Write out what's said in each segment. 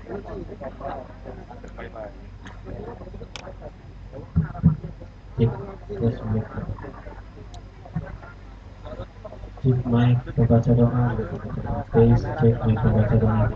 Cek tes mic, cek mic pembaca doa, tes cek mic pembaca doa.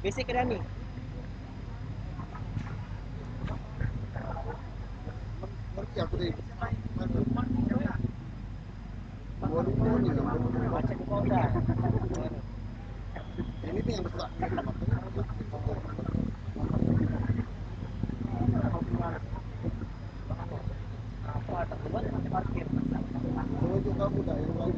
Basic kan nih. Ngerti aku deh. Baca di udah. Ini nih yang besar. Apa ada buat parkir. Kalau itu kamu dah yang lain.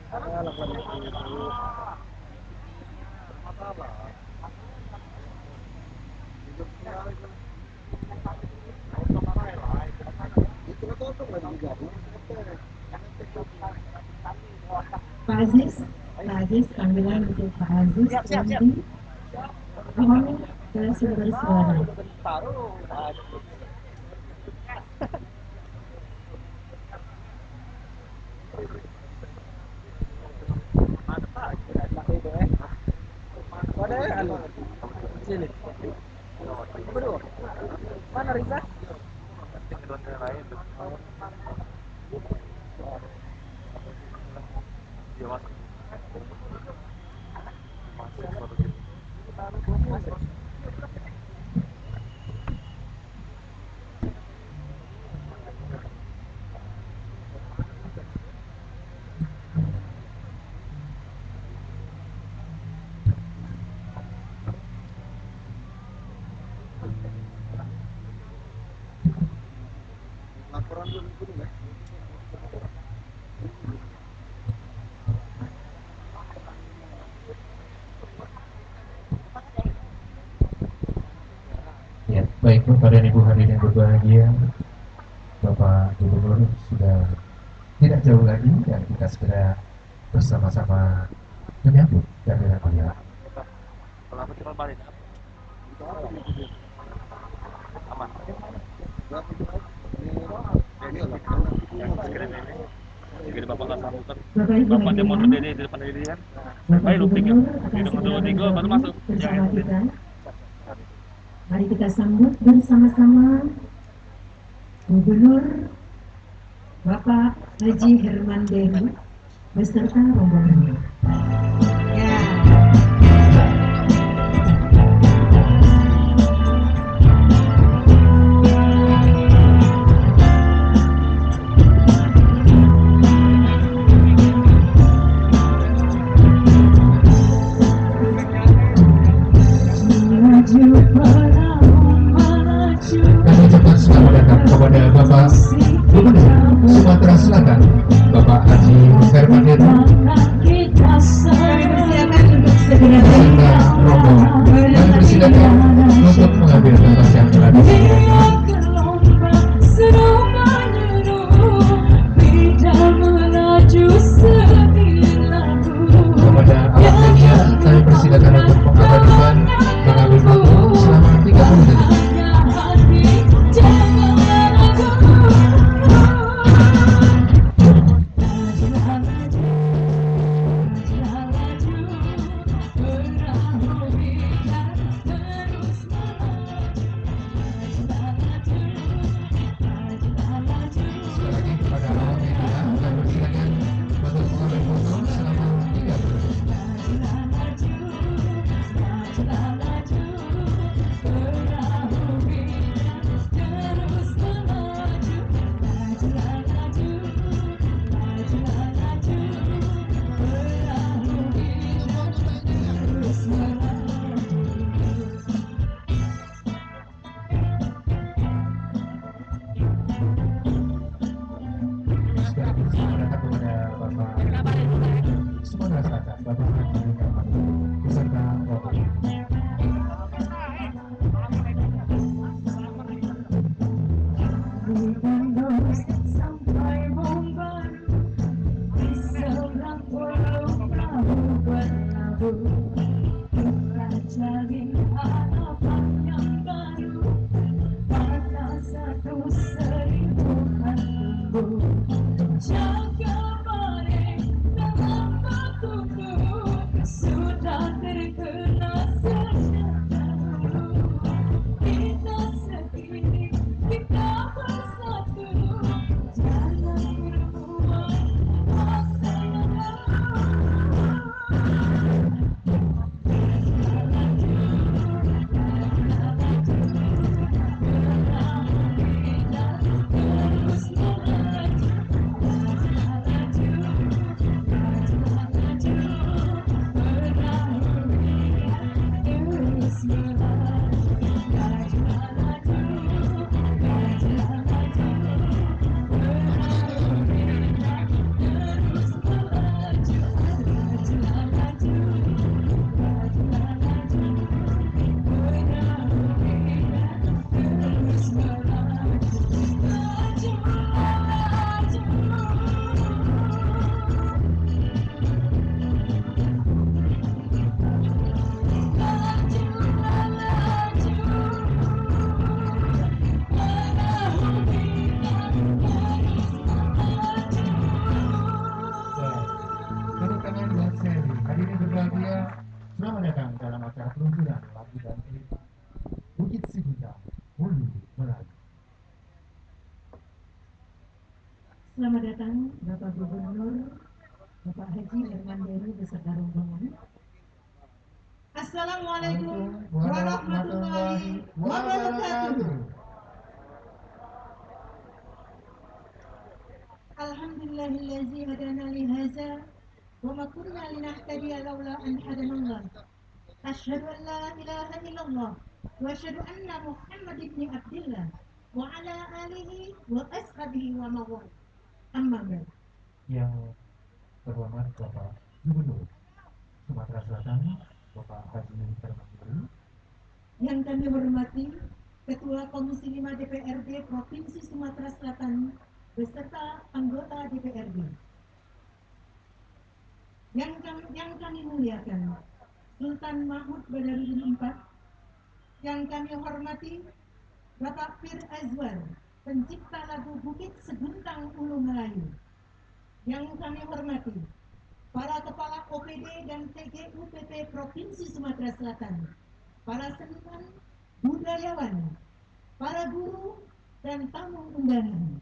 Ada lakukan itu. Masalah. Hidup sekali kan. Itu tuh lagi jadi. Pak Aziz, panggilan untuk Pak Aziz. Siap, siap, siap. Mohon langsung bersuara. Taruh. Mana anu? Sini. Berdua. Mana Riza? Laporan dulu ya. Ya, baik Bapak dan Ibu hadirin yang berbahagia, Bapak Gubernur sudah tidak jauh lagi dan kita segera bersama-sama menyambut kehadiran beliau. Bapak dia mau hadirin, berdiri di depan diri kan. Bapak Baik, lu pikir. Gubernur akan Hitung segera 1, 2, 3 baru masuk. bergabung bersama kita. Mari kita sambut bersama-sama Gubernur Bapak Haji Herman Deru beserta rombongannya. Ya. Kami ucapkan selamat datang kepada Bapak Gubernur Sumatera Selatan, Bapak Haji Herman Deru, Silakan untuk segera beserta rombongan. Kami persilakan untuk mengambil tempat yang telah disediakan. Kepada awak media, kami persilakan untuk mengabadikan mengambil foto selama 30 detik. Sekali lagi kepada awak media, kami persilakan untuk mengambil foto selama 30 detik. Sekaligus selamat datang kepada Bapak Sumatera Selatan, Bapak Haji Herman Deru beserta rombongan. Sudah terkena sejarah kita segini, kita bersatu, jangan berbuat masa yang lalu. hadirin berbahagia, selamat datang dalam acara peluncuran lagu dan klip Bukit Seguntang, Hulu Melayu. Selamat datang Bapak Gubernur, Bapak Haji Herman Deru beserta rombongan. Assalamualaikum warahmatullahi wabarakatuh. Alhamdulillahillazi hadana li hadza wa ma kunna linahtadiya laula an hadanallah. Asyhadu an la ilaha illallah wa asyhadu anna Muhammad ibn Abdillah wa ala alihi wa ashabihi wa mawal. Amma ba'd. Yang terhormat Bapak Gubernur Sumatera Selatan, Bapak Haji Herman Deru. Yang kami hormati Ketua Komisi 5 DPRD Provinsi Sumatera Selatan beserta anggota DPRD. Yang kami muliakan Sultan Mahmud Badarudin IV. Yang kami hormati Bapak Fir Azwar, pencipta lagu Bukit Seguntang Ulu Melayu. Yang kami hormati para kepala OPD dan TGUPP Provinsi Sumatera Selatan, para seniman, budayawan, para guru, dan tamu undangan.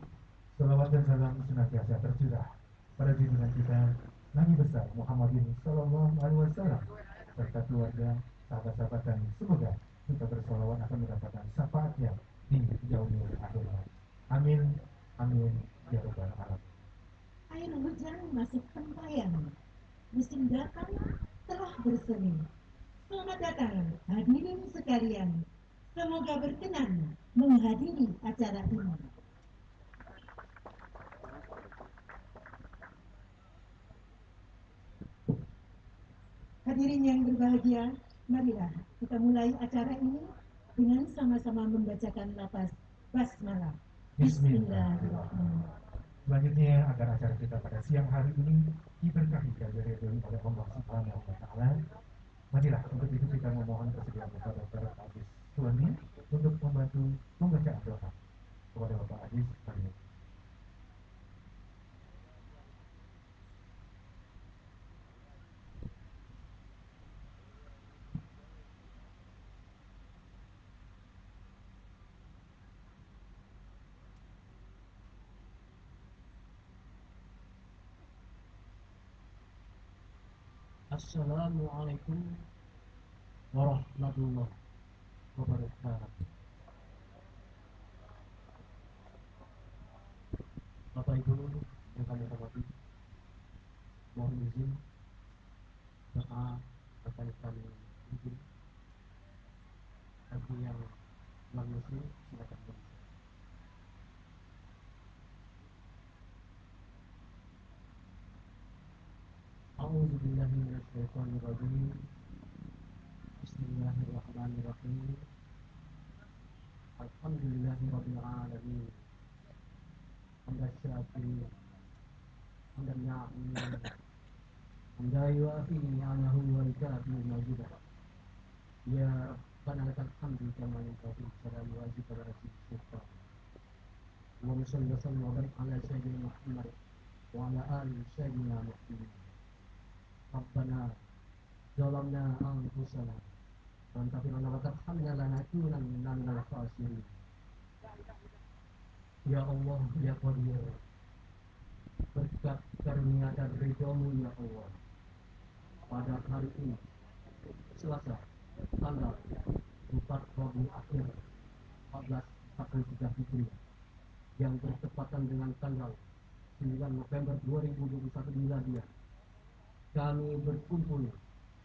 Salawat dan salam senantiasa tercurah pada junjungan kita Nabi besar Muhammadin Sallallahu Alaihi Wasallam serta keluarga, sahabat-sahabat, dan semoga kita bersolawat akan mendapatkan syafaatnya di yaumil akhir. Amin, amin, ya rabbal alamin. Air hujan masuk tempayan, musim datang telah bersemi. Selamat datang hadirin sekalian, semoga berkenan menghadiri acara ini. Hadirin yang berbahagia, marilah kita mulai acara ini dengan sama-sama membacakan lafaz basmalah. Bismillahirrahmanirrahim. Selanjutnya agar acara kita pada siang hari ini diberkahi dan diridhoi oleh Allah Subhanahu wa Ta'ala. Marilah untuk itu kita memohon kesediaan kepada Bapak Aziz Suami untuk membantu membacaan doa kepada Bapak Aziz kami. Assalamualaikum warahmatullahi wabarakatuh. Bapak Ibu yang kami hormati, mohon izin doa akan kami bikin. Bagi yang non muslim silakan berdoa. A'udzu billahi minasyaitonir rajim. Bismillahirrahmanirrahim. Alhamdulillahirabbil alamin. Hamdan syakirin, hamdan na'imin, hamdan yuafi ni'amahu wa yukafi majidah. Ya Rabbana lakal hamdu kama yanbaghi li jalali wajhika wa azimi sultanik. Allahumma shalli wa sallim wa barik ala sayyidina Muhammad wa ala ali sayyidina Muhammad. Rabbana zalamna anfusana wa lam taghfir lana wa tarhamna lanakunanna minal khasirin. Ya Allah, ya Qadir, berkat karunia dan ridho-Mu ya Allah, pada hari ini Selasa tanggal 4 Rabiul Akhir 1443 Hijriah yang bertepatan dengan tanggal 9 November 2021 Miladiah, kami berkumpul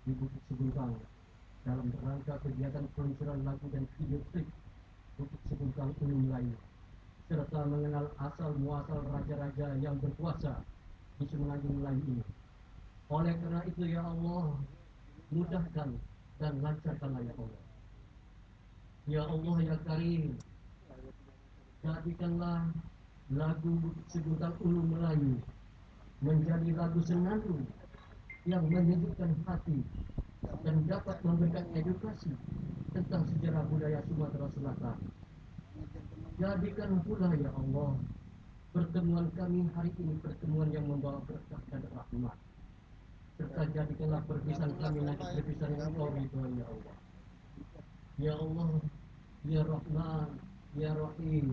di Bukit Seguntang dalam rangka kegiatan peluncuran lagu dan video klip Bukit Seguntang Ulu Melayu, serta mengenal asal muasal raja-raja yang berkuasa di Semenanjung Melayu ini. Oleh karena itu ya Allah, mudahkan dan lancarkanlah ya Allah. Ya Allah ya Karim, jadikanlah lagu Bukit Seguntang Ulu Melayu menjadi lagu senandung yang menyejukkan hati dan dapat memberikan edukasi tentang sejarah budaya Sumatera Selatan. Jadikan pula ya Allah pertemuan kami hari ini pertemuan yang membawa berkah dan rahmat, serta jadikanlah perpisahan kami nanti perpisahan yang Engkau ridho ya Allah. Ya Allah, ya Rahman, ya Rahim,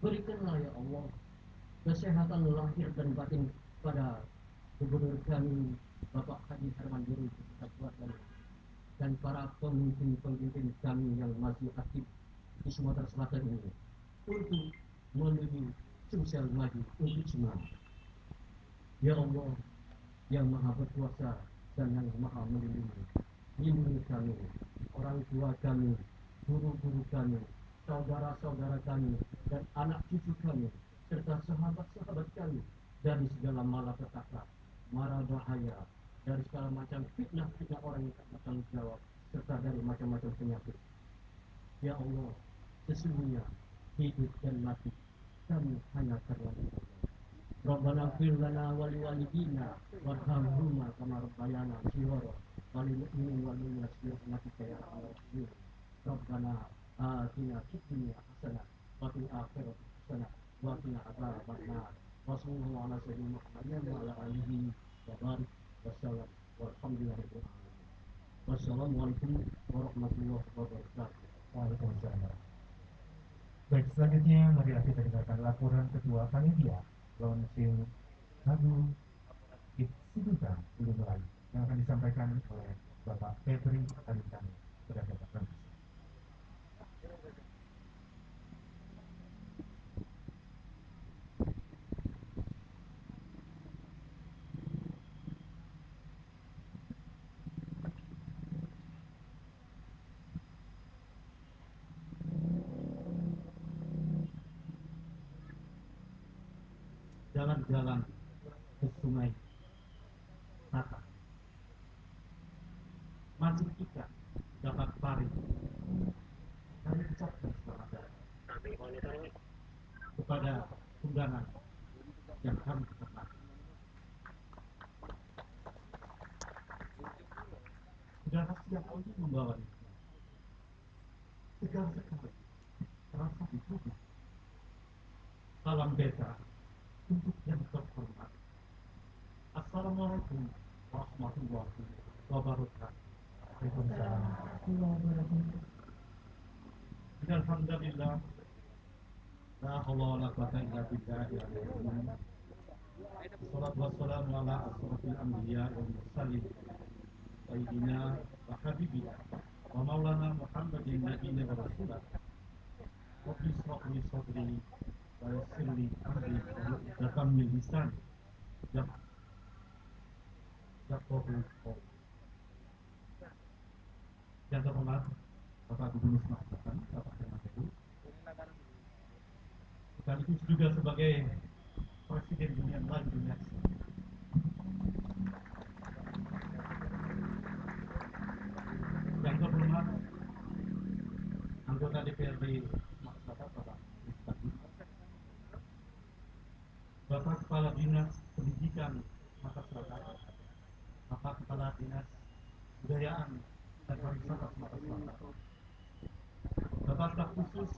berikanlah ya Allah kesehatan lahir dan batin pada gubernur kami Bapak Haji Herman Deru dan para pemimpin-pemimpin kami yang masih aktif di Sumatera Selatan ini untuk menuju sukses maju untuk semua. Ya Allah yang maha berkuasa dan yang maha melindungi, lindungi kami, orang tua kami, guru-guru kami, saudara-saudara kami, dan anak cucu kami, serta sahabat-sahabat kami dari segala malapetaka, mara bahaya, dari segala macam fitnah-fitnah orang yang tak bertanggung jawab, serta dari macam-macam penyakit. Ya Allah, sesungguhnya hidup dan mati kami hanya karena Engkau. Rabbana ighfir lana wa liwalidina warhamhuma kama rabbayana shighara wa lil mu'minina wal mu'minat bi rahmatika ya arhamar rahimin. Rabbana atina fid dunya hasanah wa fil akhirati hasanah wa qina adzabannar. Wa sallallahu ala sayyidina Muhammadin wa ala alihi wa barik wa sallam walhamdulillahi rabbil alamin. Wassalamualaikum warahmatullahi wabarakatuh. Waalaikumsalam. Baik, selanjutnya marilah kita dengarkan laporan Ketua Panitia launching lagu Itsibuta Ulu Melayu yang akan disampaikan oleh Bapak Febri Alintani kepada Bapak Ramzi. Jalan-jalan ke sungai Tata, mancing ikan dapat pari. Kami ucapkan selamat datang kepada undangan yang kami hormati. Udara siang ini membawa nikmat. Segar sekali terasa di tubuh. Salam beta untuk yang terhormat. Assalamualaikum warahmatullahi wabarakatuh. Waalaikumsalam. Alhamdulillah, la haula wala quwwata illa billahi al-aliyyil azim. Wassalatu wassalamu ala asyrafil anbiya wal mursalin sayyidina wa habibina wa maulana Muhammadin nabiyina wa rasulah. Rabbi ishrah li sadri wa yassir li amri wa uqdatam min lisani yafqahu qawli. Yang terhormat Bapak Gubernur Sumatera Selatan, Bapak Herman Deru, sekaligus juga sebagai Presiden Dunia Melayu Dunia Islam. Yang terhormat anggota DPRD Sumatera Selatan, Bapak Rizky, Bapak Kepala Dinas Pendidikan Sumatera Selatan, Bapak Kepala Dinas Kebudayaan dan Pariwisata Sumatera Selatan, Bapak Staf Khusus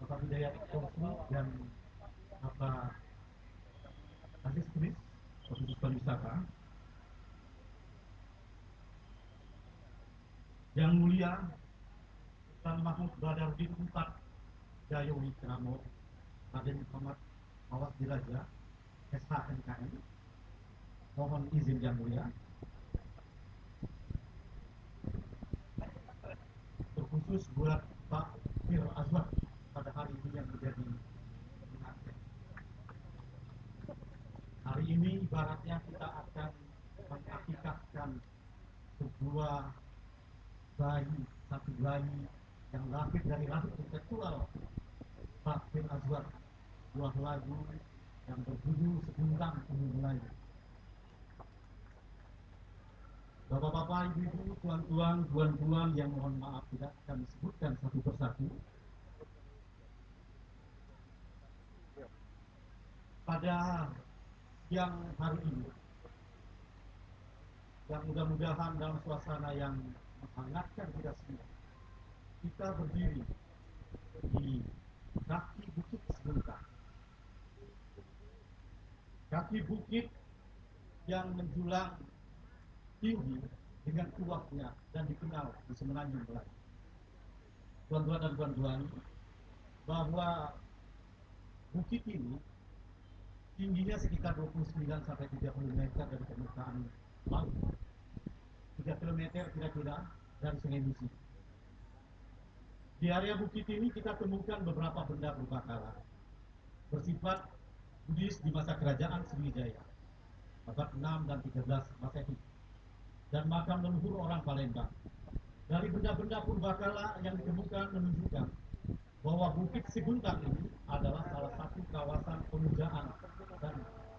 Bapak Hidayat Konsul dan Bapak Aziz Kris, Khusus Pariwisata, Yang Mulia Sultan Mahmud Badarudin IV Dayo Wikramo Raden Muhammad Awas Diraja SHMKM, mohon izin Yang Mulia. Terkhusus buat Pak Fir Azwar pada hari ini yang menjadi pengantin. Hari ini ibaratnya kita akan mengakikahkan sebuah bayi, satu bayi yang lahir dari rahim intelektual Pak Fir Azwar, sebuah lagu yang berjudul Sebintang Ulu Melayu. Bapak-bapak, ibu-ibu, tuan-tuan, tuan-tuan yang mohon maaf tidak kami sebutkan satu persatu. Pada siang hari ini, yang mudah-mudahan dalam suasana yang menghangatkan kita semua, kita berdiri di kaki bukit Sebintang. Kaki bukit yang menjulang tinggi dengan tuahnya dan dikenal di semenanjung Melayu. Tuan-tuan dan puan-puan, bahwa bukit ini tingginya sekitar 29 sampai 30 meter dari permukaan laut, 3 km kira-kira dari Sungai Musi. Di area bukit ini kita temukan beberapa benda purbakala bersifat Buddhis di masa kerajaan Sriwijaya, abad 6 dan 13 Masehi, dan makam leluhur orang Palembang. Dari benda-benda purbakala yang ditemukan menunjukkan bahwa Bukit Seguntang ini adalah salah satu kawasan pemujaan dan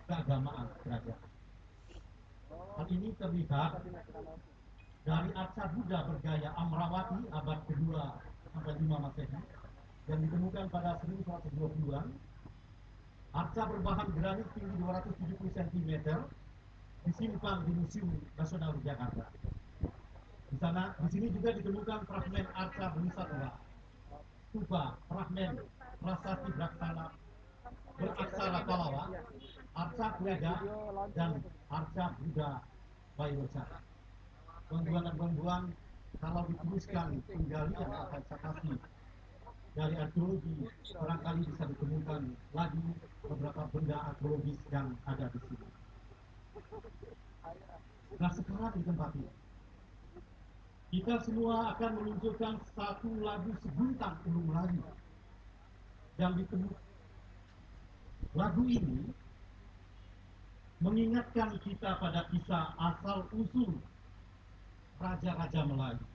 keagamaan kerajaan. Hal ini terlihat dari arca Buddha bergaya Amrawati abad kedua sampai 5 Masehi yang ditemukan pada 1120-an. Arca berbahan granit tinggi 270 cm disimpan di Museum Nasional di Jakarta. Di sini juga ditemukan fragmen arca Bodhisattva, stupa, fragmen prasasti Braksana beraksara Palawa, arca Kueda, dan arca Buddha Bairoca. Tuan-tuan dan puan-puan, kalau diteruskan penggalian akasakasi dari arkeologi, barangkali bisa ditemukan lagi beberapa benda arkeologis yang ada di sini. Nah, sekarang di tempat ini, kita semua akan meluncurkan satu lagu Seguntang Ulu Melayu yang ditemukan. Lagu ini mengingatkan kita pada kisah asal-usul raja-raja Melayu.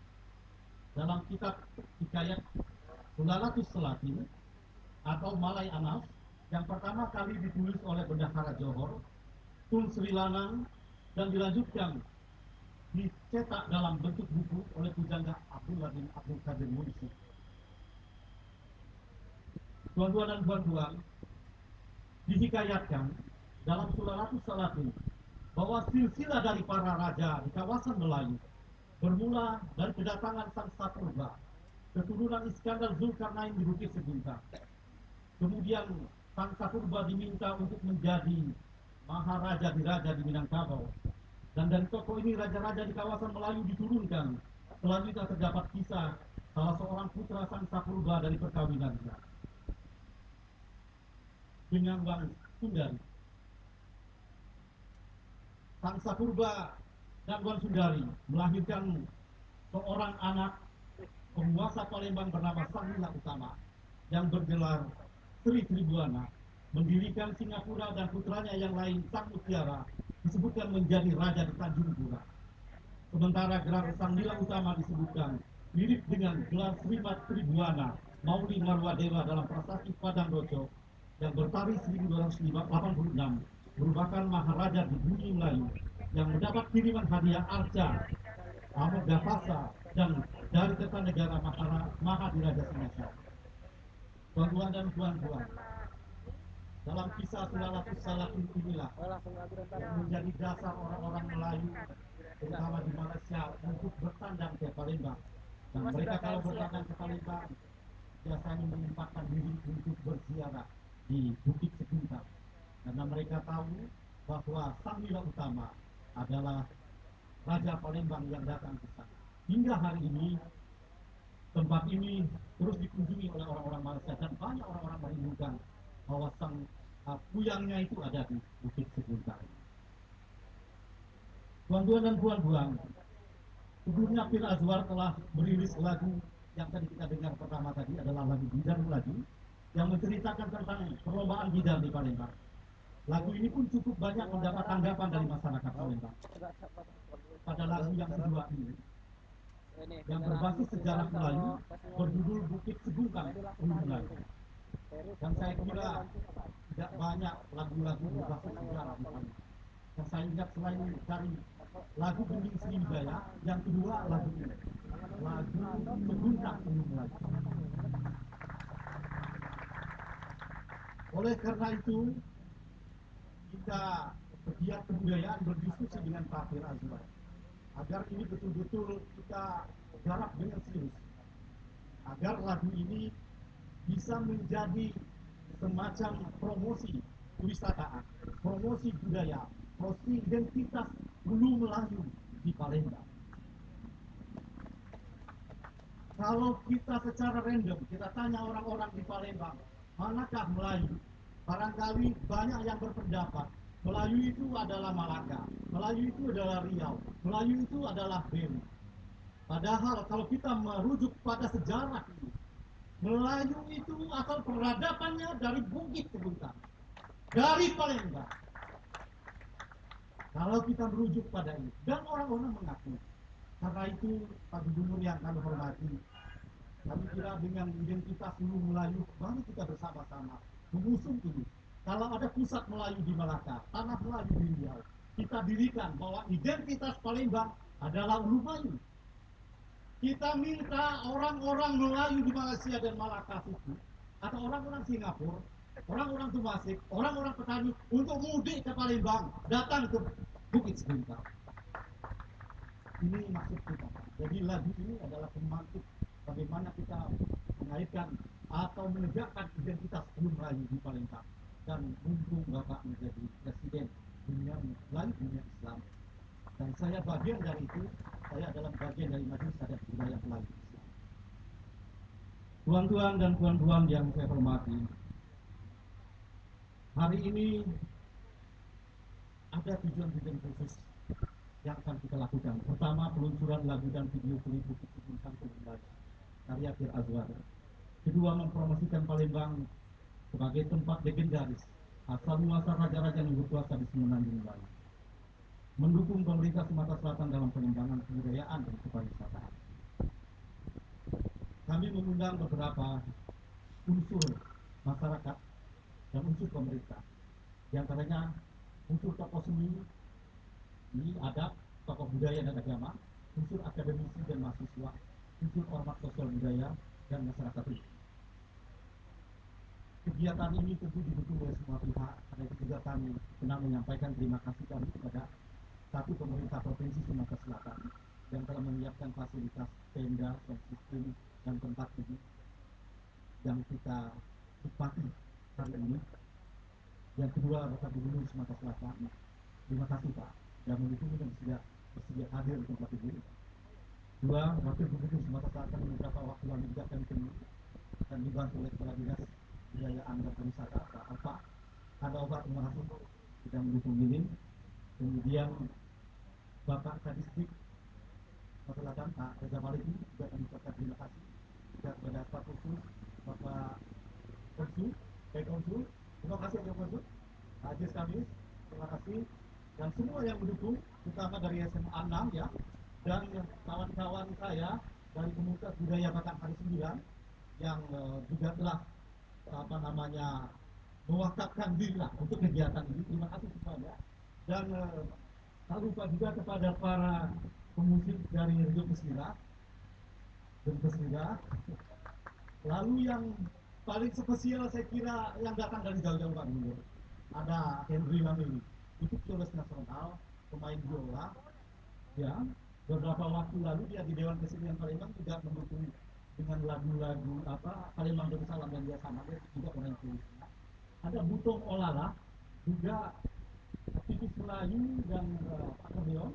Dalam kitab hikayat Sulalatus Selatin atau Malay Anas yang pertama kali ditulis oleh Bendahara Johor, Tun Sri Lanang, dan dilanjutkan dicetak dalam bentuk buku oleh Pujangga Abdullah bin Abdul Qadir Munisi. Tuan-tuan dan puan-puan, dihikayatkan dalam Sulalatus Salatin bahwa silsilah dari para raja di kawasan Melayu bermula dari kedatangan Sang Sapurba, keturunan Iskandar Zulkarnain di Bukit Seguntang. Kemudian Sang Sapurba diminta untuk menjadi Maharaja Diraja di Minangkabau. Dan dari tokoh ini raja-raja di kawasan Melayu diturunkan. Selanjutnya terdapat kisah salah seorang putra Sang Sapurba dari perkawinannya dengan Wang Sundari. Sang Sapurba dan Wang Sundari melahirkan seorang anak penguasa Palembang bernama Sang Nila Utama yang bergelar Sri Tribuana, mendirikan Singapura, dan putranya yang lain Sang Mutiara disebutkan menjadi raja di Tanjung Pura. Sementara gelar Sang Nila Utama disebutkan mirip dengan gelar Srimat Tribuana Mauli Marwadewa dalam prasasti Padang Rojo yang bertarikh 1286, merupakan maharaja di bumi Melayu yang mendapat kiriman hadiah arca, Amogapasa, dan dari Kertanegara Mahadiraja Singosari. Tuan-tuan dan puan-puan, dalam kisah Sulalatus Salatin inilah yang menjadi dasar orang-orang Melayu, terutama di Malaysia, untuk bertandang ke Palembang. Dan mereka kalau bertandang ke Palembang biasanya menyempatkan diri untuk berziarah di Bukit Seguntang, karena mereka tahu bahwa Sang Nila Utama adalah Raja Palembang yang datang ke sana. Hingga hari ini tempat ini terus dikunjungi oleh orang-orang Malaysia, dan banyak orang-orang merindukan bahwa sang puyangnya itu ada di Bukit Seguntang. Tuan-tuan dan puan-puan, sebelumnya Pir Azwar telah merilis lagu yang tadi kita dengar pertama tadi, adalah lagu Bidan Melaju yang menceritakan tentang perlombaan bidan di Palembang. Lagu ini pun cukup banyak mendapat tanggapan dari masyarakat Palembang. Pada lagu yang kedua ini, yang berbasis sejarah Melayu, berjudul Bukit Seguntang Ulu Melayu. Dan saya kira tidak banyak lagu-lagu berbasis sejarah di Palembang. Yang saya ingat selain dari lagu Bening Sriwijaya, yang kedua lagu ini, lagu Seguntang Ulu Melayu. Oleh karena itu, kita pegiat kebudayaan berdiskusi dengan Pak Pir Azwar agar ini betul-betul kita garap dengan serius, agar lagu ini bisa menjadi semacam promosi kewisataan, promosi budaya proses identitas Hulu Melayu di Palembang. Kalau kita secara random, kita tanya orang-orang di Palembang, manakah Melayu? Barangkali banyak yang berpendapat, Melayu itu adalah Malaka, Melayu itu adalah Riau, Melayu itu adalah Belu. Padahal kalau kita merujuk pada sejarah ini, Melayu itu asal peradabannya dari Bukit Seguntang, dari Palembang. Kalau kita merujuk pada ini, dan orang-orang mengaku. Karena itu, Pak Gubernur yang kami hormati, kami kira dengan identitas Hulu Melayu, mari kita bersama-sama mengusung ini. Kalau ada pusat Melayu di Malaka, tanah Melayu di Riau, kita dirikan bahwa identitas Palembang adalah Hulu Melayu. Kita minta orang-orang Melayu di Malaysia dan Malaka itu, atau orang-orang Singapura, orang-orang Temasek, orang-orang petani untuk mudik ke Palembang, datang ke Bukit Seguntang. Ini maksud kita. Jadi lagu ini adalah pembangkit bagaimana kita mengaitkan atau menegakkan identitas Hulu Melayu di Palembang. Dan mumpung Bapak menjadi presiden dunia Melayu, dunia Islam, dan saya bagian dari itu, saya adalah bagian dari Majelis Adat Budaya Melayu Islam. Tuan-tuan dan puan-puan yang saya hormati, hari ini ada tujuan-tujuan khusus yang akan kita lakukan. Pertama, peluncuran lagu dan video klip Bukit Seguntang Melayu karya Fir Azwar. Kedua, mempromosikan Palembang sebagai tempat legendaris asal muasal raja-raja yang berkuasa di Semenanjung Melayu. Mendukung pemerintah Sumatera Selatan dalam pengembangan kebudayaan dan kepariwisataan. Kami mengundang beberapa unsur masyarakat dan unsur pemerintah. Di antaranya unsur tokoh seni, adat, tokoh budaya dan agama, unsur akademisi dan mahasiswa, unsur ormas sosial budaya, dan masyarakat umum. Kegiatan ini tentu didukung oleh semua pihak. Karena itu juga kami senang menyampaikan terima kasih kami kepada satu pemerintah Provinsi Sumatera Selatan yang telah menyiapkan fasilitas tenda, sound system, dan tempat duduk yang kita nikmati hari ini. Yang kedua, Bapak Gubernur Sumatera Selatan, terima kasih Pak, dan mendukung dan bersedia hadir di tempat ini. Dua, Wakil Gubernur Sumatera Selatan beberapa waktu lalu juga kami temui dan dibantu oleh Kepala Dinas Kebudayaan dan Pariwisata Pak Alfa. Ada obat, terima kasih sudah mendukung ini. Kemudian Bapak Kadisdik Selatan Pak Reza Maliki juga kami ucapkan terima kasih juga kepada Pak Konsul, Bapak Konsul, Konsul, terima kasih Pak Konsul, Hajiz Kamis, terima kasih, dan semua yang mendukung, terutama dari SMA 6 ya, dan kawan-kawan saya dari Komunitas Budaya Batang Hari 9 yang juga telah mewakafkan diri lah untuk kegiatan ini. Terima kasih semuanya. Dan tak lupa juga kepada para pemusik dari Rejo Pesira dan Pesira. Lalu yang paling spesial saya kira yang datang dari jauh-jauh Pak Gubernur, ada Henry Lameli, itu violin nasional, pemain biola. Ya, beberapa waktu lalu dia di Dewan Kesenian Palembang juga mendukung dengan lagu-lagu Palembang Darussalam dan dia sama, dia juga pemain violinnya. Ada Butong Olala, juga aktivis Melayu dan akordeon.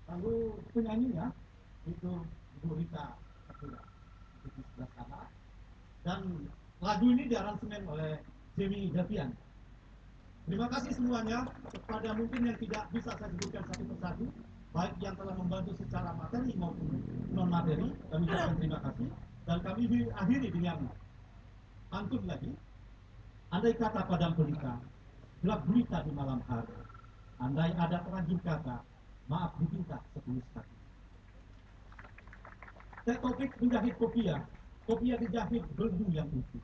Lalu penyanyinya itu Ibu Rita Kapura, itu di sebelah sana. Dan lagu ini diaransemen oleh Jamie Davian. Terima kasih semuanya kepada mungkin yang tidak bisa saya sebutkan satu persatu, baik yang telah membantu secara materi maupun non materi. Kami ucapkan terima kasih dan kami akhiri dengan pantun lagi. Andai kata padam pelita, gelap gulita di malam hari. Andai ada perajin kata, maaf dipinta setulus hati. Saya Taufik menjahit kopiah dijahit belenggu yang utuh.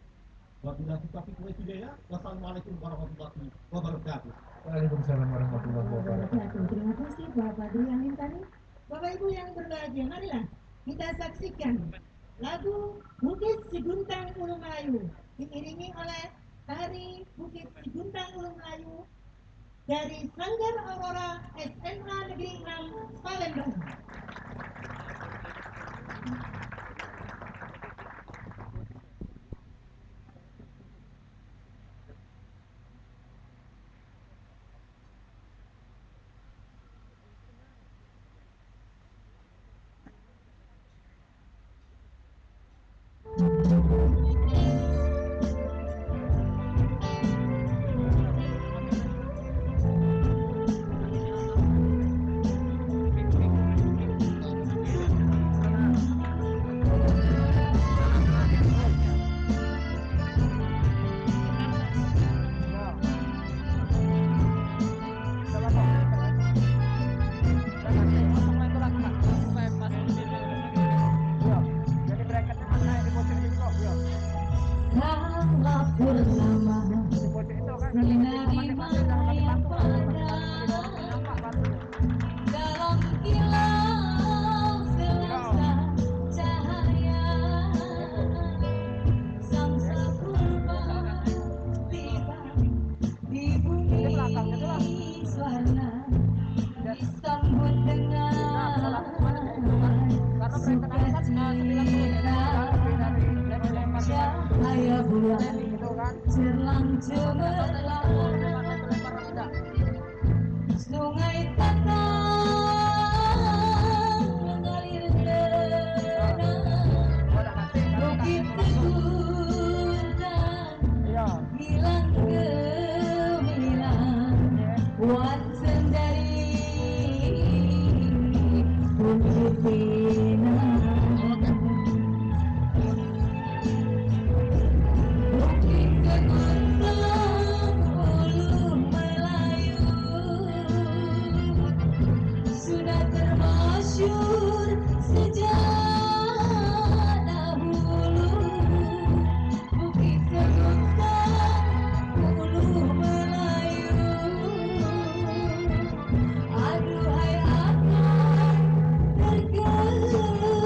Wabillahi taufiq wal hidayah. Wassalamualaikum warahmatullahi wabarakatuh. Waalaikumsalam warahmatullahi wabarakatuh. Terima kasih Bapak Dwi Amintani. Bapak Ibu yang berbahagia, marilah kita saksikan lagu Bukit Seguntang Ulu Melayu diiringi oleh tari Bukit Seguntang Ulu Melayu dari Sanggar Aurora SMA Negeri 6 Palembang. disambut dengan cahaya bulan cerlang cemerlang, sungai Tatang mengalir tenang, bukit teguran hilang gemilang, wan sendiri bukit pinang. Bukit Keguntang Ulu Melayu sudah termasyhur sejak dahulu. Bukit Keguntang Ulu Melayu, aduhai akan terkenang selalu.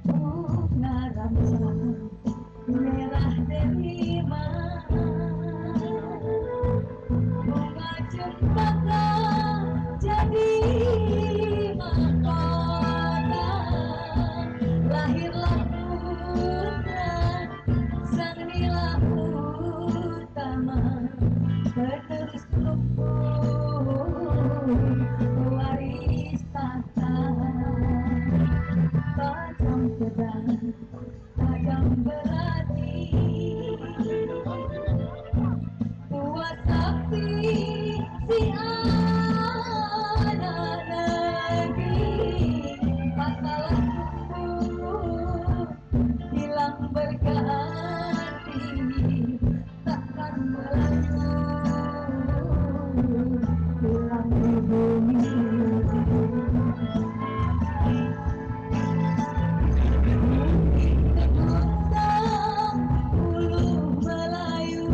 Bunga rambutan merah delima, bunga cempaka jadi mahkota. Lahirlah putra sang nila utama, penerus rukun waris tahta. Tajam pedang, tajam berani, tua sakti si anak negeri. Masalah tunggu hilang berganti, takkan melaju hilang di bumi. Bukit Keguntang Ulu Melayu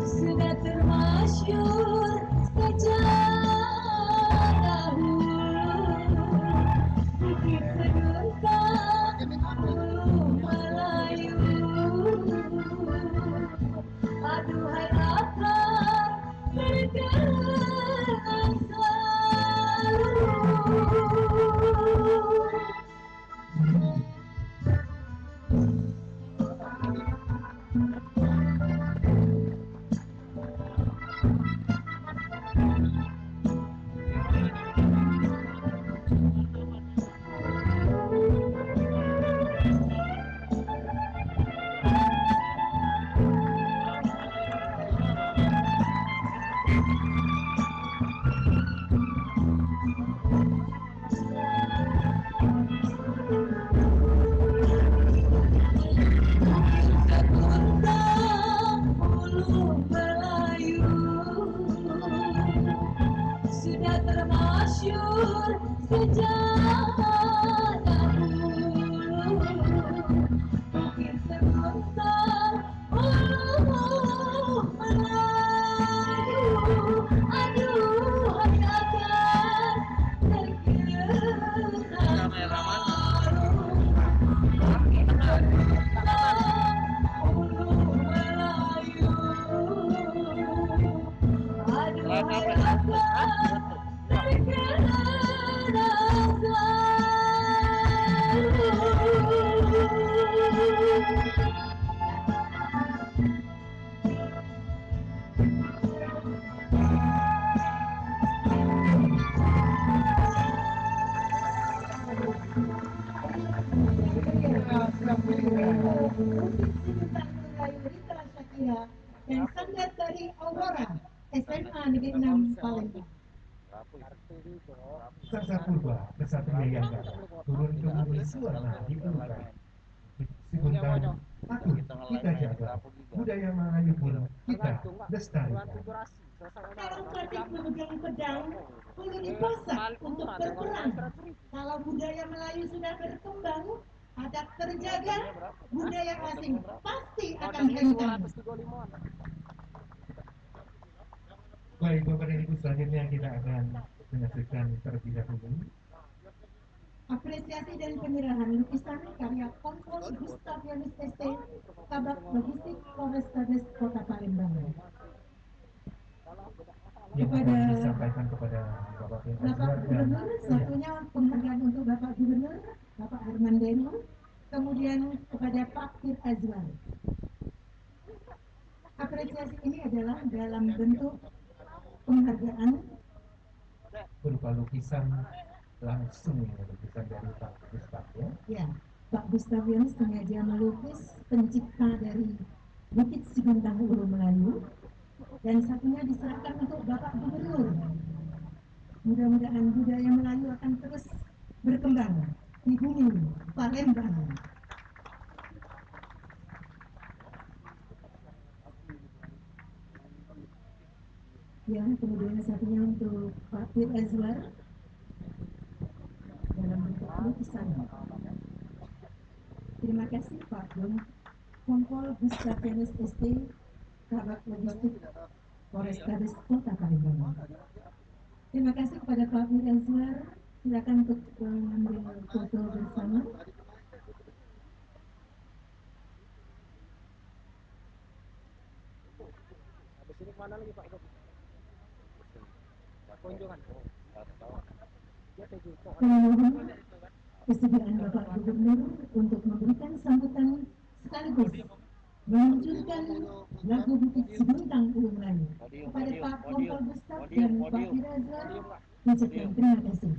sudah termasyhur sejak dahulu. Bukit Keguntang Ulu Melayu, aduhai akan terkenang selalu. Keguntang Ulu Melayu sudah termasyhur sejak dahulu. Bukit Keguntang Ulu Melayu, aduhai akan terkenang selalu. Bukit Keguntang Ulu Melayu, aduhai akan terkenang selalu. Rita Shakira dan Sanggar dari Aurora SMA Negeri 6 Palembang. Sasa purba, kesatria yang gagah, turun ke bumi suara diperlukan. Sebentar, patut kita jaga, budaya Melayu pun kita lestarikan. Kalau batik memegang pedang, perlu dipasak untuk berperang. Kalau budaya Melayu sudah berkembang, adat terjaga, budaya asing pasti akan hengkang. Baik, Bapak dan Ibu, selanjutnya kita akan menyaksikan terlebih dahulu Apresiasi dan penyerahan lukisan karya Kompol Gustavianus ST, Kabak Logistik Polrestabes Kota Palembang. Yang akan Kepada disampaikan kepada Bapak Bapak Gubernur, satunya penghargaan untuk Bapak Gubernur, Bapak Herman Denu, kemudian kepada Pak Fir Azwar. Apresiasi ini adalah dalam bentuk penghargaan berupa lukisan langsung, lukisan dari Pak Gustav ya. ya. Pak Gustavianus sengaja melukis pencipta dari Bukit Siguntang Ulu Melayu, dan satunya diserahkan untuk Bapak Gubernur. Mudah-mudahan budaya Melayu akan terus berkembang di bumi Palembang. Ya, kemudian satunya untuk Pak Fir Azwar dalam bentuk lukisan. Terima kasih Pak Kompol Gustavianus ST, Kabak Logistik Polrestabes Kota Palembang. Terima kasih kepada Pak Fir Azwar. Silakan untuk mengambil foto bersama. Habis ini kemana lagi Pak? Kunjungan. Dia pergi kok. Memohon kesediaan Bapak Gubernur untuk memberikan sambutan sekaligus meluncurkan lagu Bukit Siguntang Ulu Melayu kepada Pak Kompol Gustav dan Pak Fir Azwar. Ucapkan terima kasih.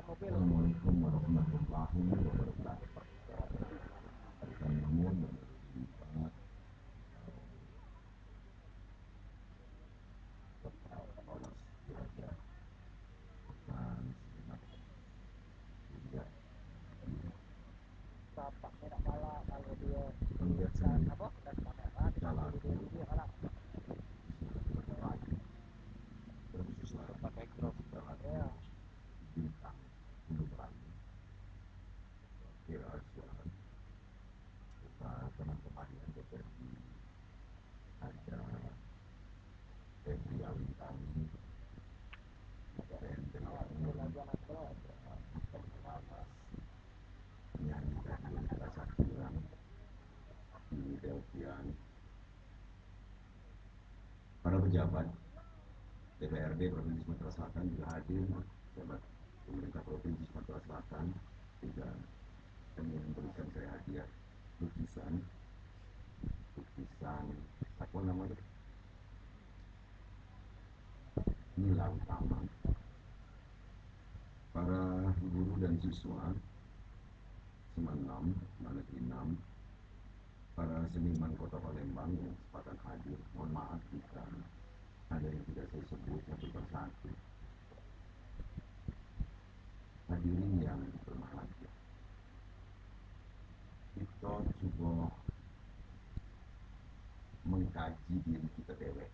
Assalamualaikum warahmatullahi wabarakatuh. Akan namun berlipat kepala derajat dan segenap tidak Bapak tidak kalah kalau dia melihat seni apa dan kamera jalaku dia kalah. berlari berkhususlah pakai crop berlari bintang Ulu Melayu kira-kira serta teman-teman yang bekerja ada Febri Awitani, Febri Anur, penyanyi dari Rasa Kirang, di Delvian, para pejabat DPRD Provinsi Sumatera Selatan juga hadir, pejabat pemerintah Provinsi Sumatera Selatan juga yang memberikan saya hadiah lukisan apa namanya nilai utama, para guru dan siswa Semen 6, Negeri 6, para seniman Kota Palembang yang kesempatan hadir. Mohon maaf jika ada yang tidak saya sebut satu persatu. Hadirin yang berbahagia, kita coba mengkaji diri kita dewek.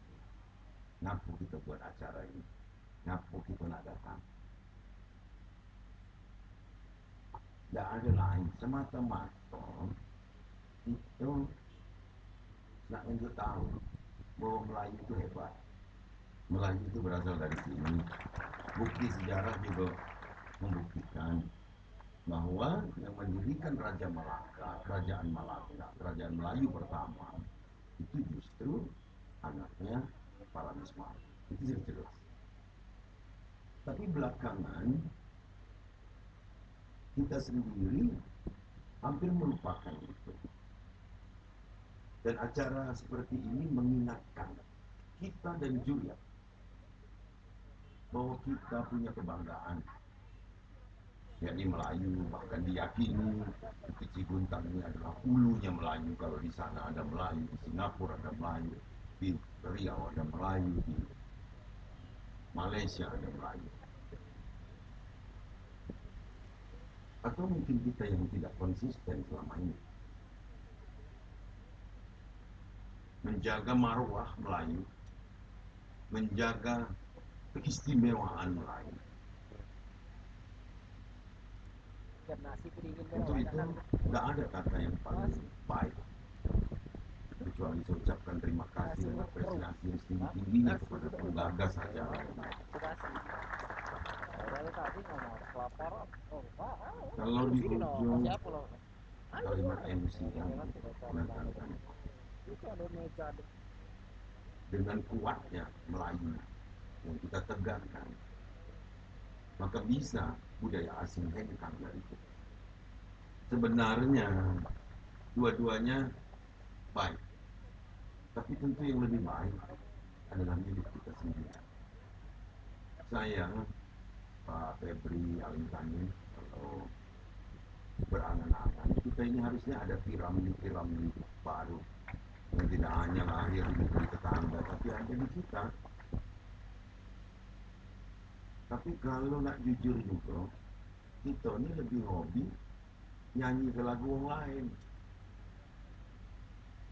Ngapu kita buat acara ini, ngapu kita nak datang. Tidak ada lain, semata-mata itu nak menunjuk tahu bahwa Melayu itu hebat. Melayu itu berasal dari sini. Bukti sejarah juga membuktikan bahwa yang mendirikan Raja Malaka, Kerajaan Malaka, Kerajaan Melayu pertama itu justru anaknya Palan Ismail. Itu jelas. Tapi belakangan kita sendiri hampir melupakan itu. Dan acara seperti ini mengingatkan kita dan juga bahwa kita punya kebanggaan, yakni Melayu. Bahkan diyakini Bukit Siguntang ini adalah hulunya Melayu. Kalau di sana ada Melayu, di Singapura ada Melayu, di Riau ada Melayu, di Malaysia ada Melayu. Atau mungkin kita yang tidak konsisten selama ini menjaga marwah Melayu, menjaga keistimewaan Melayu. Untuk itu tidak ada kata yang paling baik kecuali saya ucapkan terima kasih dan apresiasi yang setinggi-tingginya kepada penggagas acara ini. Dari tadi ngomong lapor. Oh, Kalau di ujung siapa lo? kalimat MC yang menekankan Itu ada meja. dengan kuatnya Melayu yang kita tegakkan, maka bisa budaya asing hengkang dari kita. Sebenarnya dua-duanya baik, tapi tentu yang lebih baik adalah milik kita sendiri. Saya, Pak Febri Alintani, kalau berangan-angan, kita ini harusnya ada piramid-piramid baru yang tidak hanya lahir di negeri tetangga, tapi ada di kita. Tapi kalau nak jujur juga, kita ini lebih hobi nyanyi ke lagu orang lain,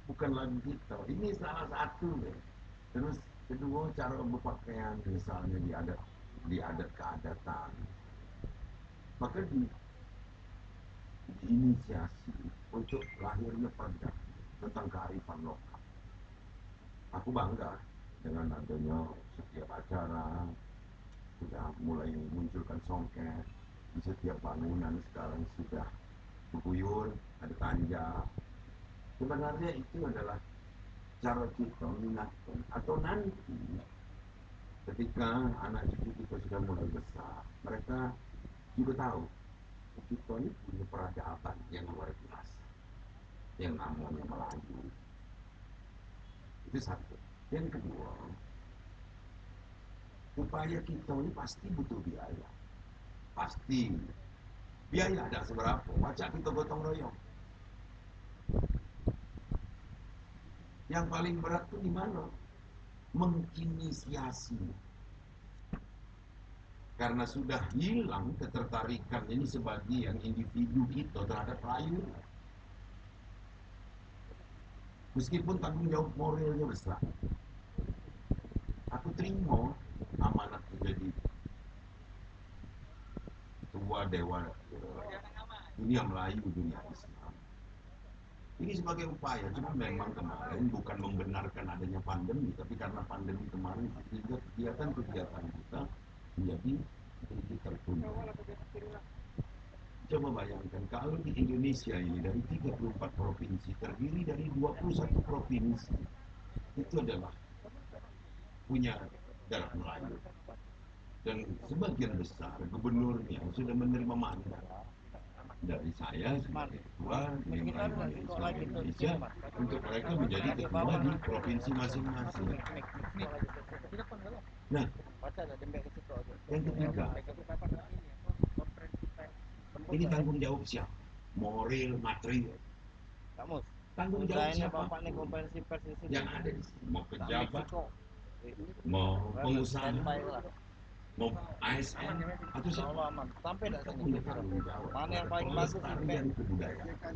bukan lagu kita. Ini salah satu deh. Terus kedua, cara berpakaian misalnya di adat keadatan, maka diinisiasi untuk lahirnya perda tentang kearifan lokal. Aku bangga dengan adanya setiap acara sudah mulai munculkan songket di setiap bangunan. Sekarang sudah bebuyur, ada tanja. Sebenarnya itu adalah cara kita mengingatkan, atau nanti ketika anak cucu kita sudah mulai besar, mereka juga tahu kita ini punya peradaban yang luar biasa yang namanya Melayu. Itu satu. Yang kedua, upaya kita ini pasti butuh biaya. Pasti. Biaya ada seberapa, wajah kita gotong royong. Yang paling berat itu di mana? Menginisiasi. Karena sudah hilang ketertarikan ini sebagian individu kita terhadap Melayu. Meskipun tanggung jawab moralnya besar. Aku terima amanat menjadi ketua Dewan Dunia Melayu, Dunia Islam. Ini sebagai upaya, cuma memang kemarin bukan membenarkan adanya pandemi, tapi karena pandemi kemarin sehingga kegiatan-kegiatan kita menjadi sedikit tertunda. Coba bayangkan kalau di Indonesia ini dari 34 provinsi terdiri dari 21 provinsi itu adalah punya darah Melayu, dan sebagian besar gubernurnya sudah menerima mandat dari saya sebagai ketua Melayu Islam Indonesia untuk mereka menjadi ketua di provinsi masing-masing. Nah, yang ketiga, ini tanggung jawab siapa? Moral, material. Kamu. Tanggung jawab siapa? Bapak nih konferensi pers di sini. Yang ada di sini, mau pejabat, mau pengusaha, mau ASN, atau siapa? aman. Sampai Kita punya tanggung jawab Mana yang terhadap paling bagus pelestarian kebudayaan.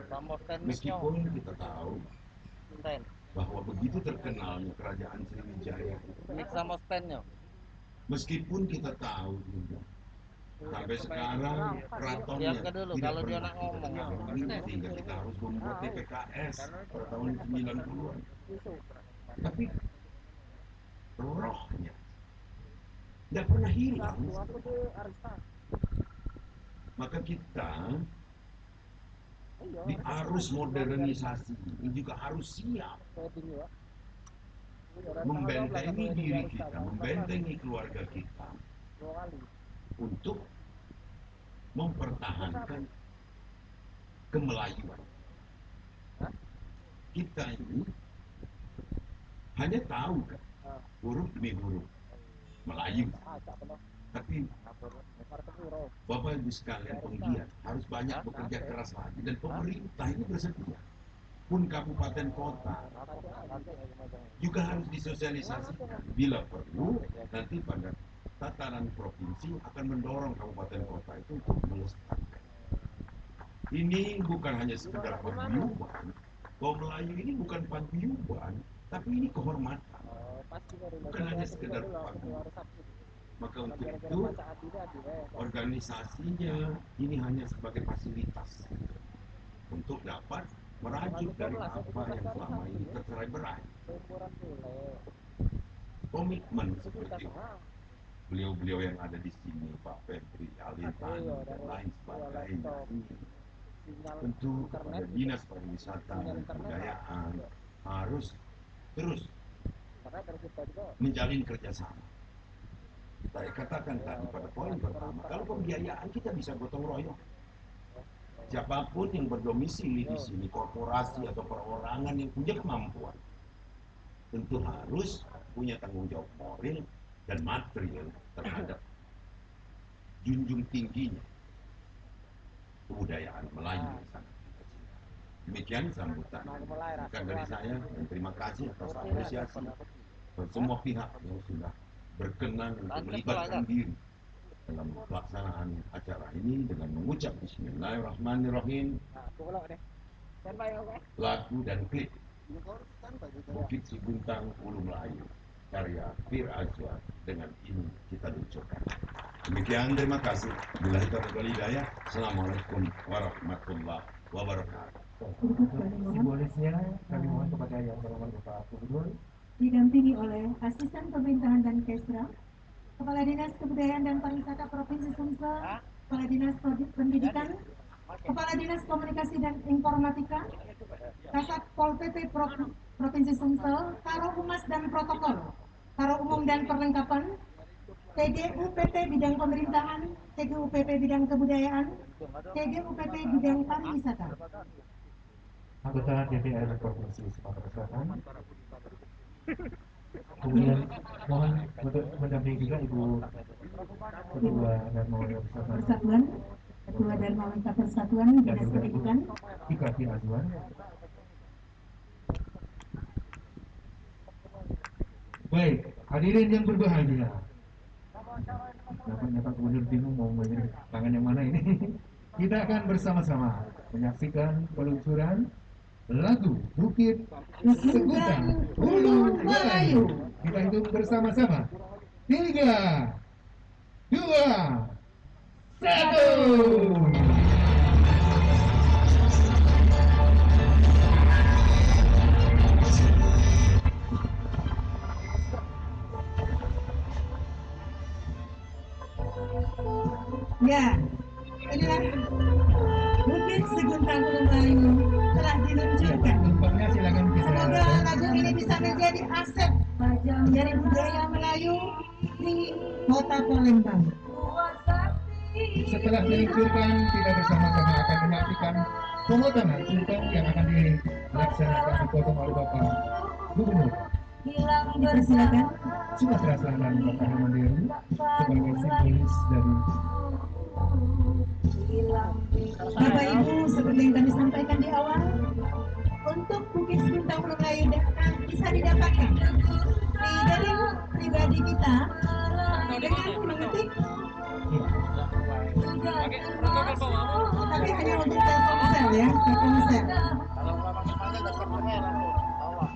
Sama Meskipun kita tahu stand. bahwa begitu terkenalnya kerajaan Sriwijaya, Mix sama standnya. meskipun kita tahu juga sampai sekarang keratonnya Lihat dulu, tidak kalau dia pernah nak ngomong. diketahui, sehingga kita harus membuat TPKS pada tahun 90-an. Tapi rohnya tidak pernah hilang. Maka kita di arus modernisasi ini juga harus siap membentengi diri kita, membentengi keluarga kita untuk mempertahankan kemelayuan. Kita ini hanya tahu kan huruf demi huruf Melayu, tapi Bapak Ibu sekalian penggiat harus banyak bekerja keras lagi, dan pemerintah ini bersedia. Pun kabupaten kota juga harus disosialisasikan. Bila perlu, nanti pada tataran provinsi akan mendorong kabupaten kota itu untuk melestarikan. Ini bukan hanya sekedar paguyuban. Bahwa Melayu ini bukan paguyuban, tapi ini kehormatan. Bukan hanya sekedar paguyuban. Maka untuk itu, organisasinya ini hanya sebagai fasilitas untuk dapat merajut dari apa yang selama ini tercerai berai. Umuran bule. Komitmen seperti beliau-beliau yang ada di sini, Pak Febri, Alin Tani, dan lain sebagainya. Sinyal Tentu kepada internet Dinas Pariwisata dan Kebudayaan harus terus karena dari kita juga menjalin kerjasama. Saya katakan tadi pada poin pertama, kalau pembiayaan kita bisa gotong royong. Siapapun yang berdomisili di sini, korporasi atau perorangan yang punya kemampuan, tentu harus punya tanggung jawab moral dan material terhadap junjung tingginya kebudayaan Melayu di sana. Demikian sambutan bukan dari saya, dan terima kasih atas apresiasi dari semua pihak yang sudah berkenan untuk melibatkan diri dalam pelaksanaan acara ini dengan mengucap Bismillahirrahmanirrahim. Lagu dan klip Bukit Siguntang Ulu Melayu karya Fir Azwar dengan ini kita luncurkan. Demikian, terima kasih. Bila taufiq wal hidayah. Assalamualaikum warahmatullahi wabarakatuh. Simbolisnya kami mohon kepada yang berhormat Bapak Gubernur didampingi oleh Asisten Pemerintahan dan Kesra, Kepala Dinas Kebudayaan dan Pariwisata Provinsi Sumsel, Kepala Dinas Pendidikan, Kepala Dinas Komunikasi dan Informatika, Kasat Pol PP Provinsi Sumsel, Karo Humas dan Protokol, Karo Umum dan Perlengkapan, TGUPP Bidang Pemerintahan, TGUPP Bidang Kebudayaan, TGUPP Bidang Pariwisata. anggota DPR Provinsi Sumatera Selatan. Kemudian mohon untuk mendampingi juga Ibu Ketua Dharma Wangsa Persatuan, Ketua Dharma Wangsa Persatuan dan Dinas juga Ibu Pendidikan. Ika Fir Azwar. Baik, hadirin yang berbahagia. Nampaknya Pak Gubernur bingung mau memilih tangan yang mana ini. Kita akan bersama-sama menyaksikan peluncuran lagu Bukit Seguntang Ulu Melayu. Kita hitung bersama-sama. 3, 2, 1. Ya, inilah Bukit Seguntang Ulu Melayu telah diluncurkan. Tempatnya silakan bisa. Semoga lagu ini bisa menjadi aset dari budaya Melayu di Kota Palembang. Setelah diluncurkan, kita bersama-sama akan menyaksikan pemotongan tumpeng yang akan dilaksanakan dipotong oleh Bapak Gubernur Dipersilakan. Sumatera Selatan Bapak Hamandiri sebagai simbolis dari Bapak Ibu, seperti yang kami sampaikan di awal, untuk Bukit Seguntang Ulu Melayu bisa didapatkan di daring pribadi kita dengan mengetik, tapi hanya untuk Telkomsel ya, Telkomsel. kalau lama kemarin dapat kamera tuh bawah.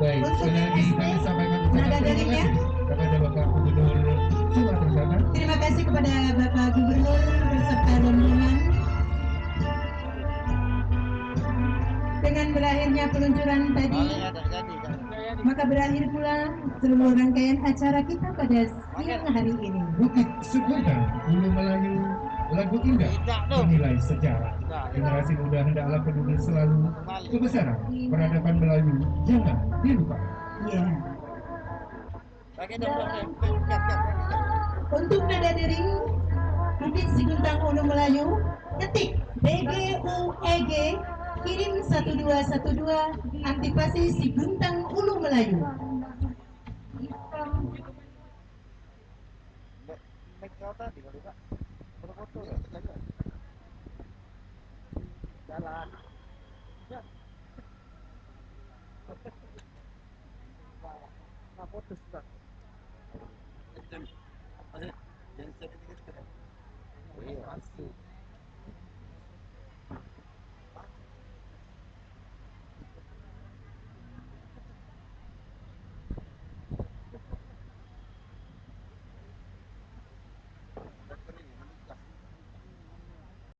baik. Sekali lagi kami sampaikan ucapan Nada terima deringnya. kasih kepada Bapak Gubernur Sumatera Selatan. Terima kasih kepada Bapak Gubernur beserta rombongan. Dengan berakhirnya peluncuran tadi, Soalnya ada jadi kan. maka berakhir pula seluruh rangkaian acara kita pada siang hari ini. Bukit Seguntang Ulu Melayu, lagu indah Tidak tuh. bernilai sejarah. Generasi muda hendaklah peduli selalu kebesaran peradaban Melayu, jangan dilupakan. Ya. Pakai dong. Kat. Untuk nada dering Bukit Seguntang Ulu Melayu, ketik BGUEG, kirim 1212, aktivasi Seguntang Ulu Melayu. Make kau tadi kali Pak. Foto ya. Jalan. Ya. Nah, putus Pak. Iya.